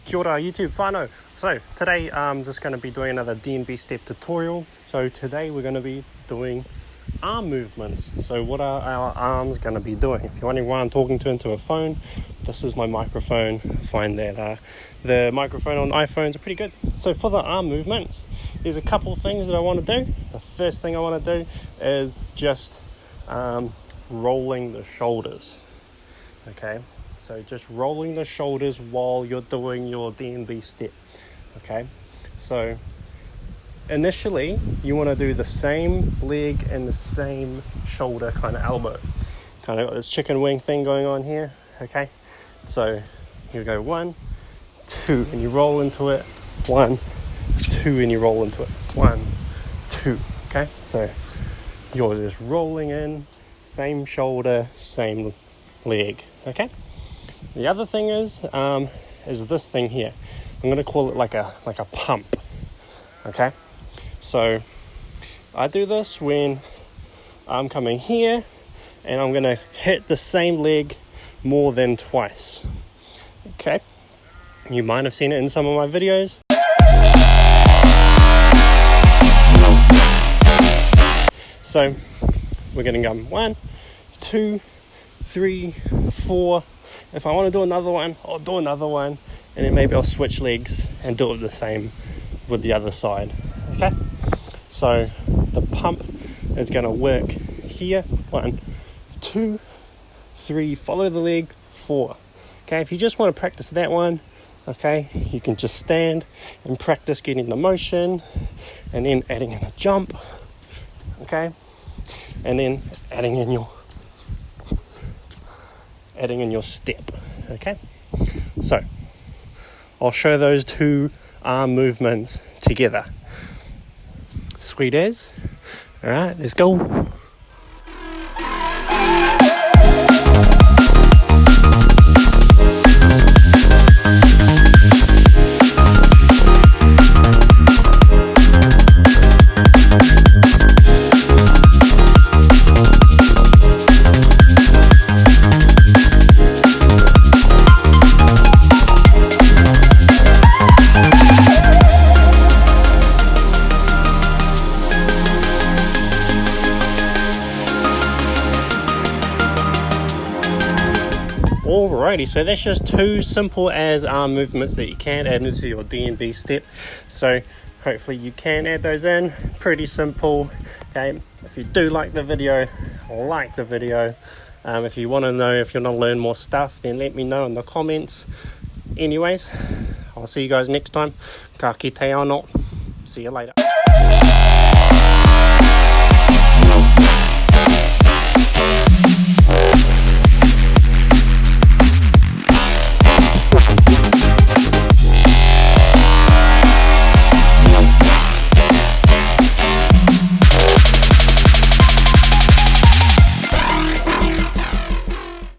Kia ora YouTube whānau. So today I'm just going to be doing another DnB step tutorial. So today we're going to be doing arm movements. So what are our arms going to be doing? If you're wondering why I'm talking into a phone, this is my microphone. I find that the microphone on iPhones are pretty good. So for the arm movements, there's a couple of things that I want to do. The first thing I want to do is just rolling the shoulders. Okay, so just rolling the shoulders while you're doing your DnB step. Okay, so initially you want to do the same leg and the same shoulder kind of elbow. Kind of got this chicken wing thing going on here. Okay, so here we go, 1, 2, and you roll into it, 1, 2, and you roll into it, 1, 2. Okay, so you're just rolling in, same shoulder, same leg. Okay, the other thing is this thing here. I'm going to call it like a pump. Okay, so I do this when I'm coming here and I'm going to hit the same leg more than twice. Okay, you might have seen it in some of my videos. So we're going to go 1, 2, 3, 4. If I want to do another one, I'll do another one, and then maybe I'll switch legs and do it the same with the other side. Okay, so the pump is going to work here, 1, 2, 3, follow the leg, 4. Okay, if you just want to practice that one, okay, you can just stand and practice getting the motion and then adding in a jump. Okay, and then adding in your step. Okay, so I'll show those two arm movements together. Sweet as. All right, let's go. Alrighty, so that's just two simple as arm movements that you can add into your DnB step. So hopefully you can add those in. Pretty simple. Okay, if you do like the video, like the video. If you want to know if you want to learn more stuff, then let me know in the comments. Anyways, I'll see you guys next time. Ka kite anō. See you later.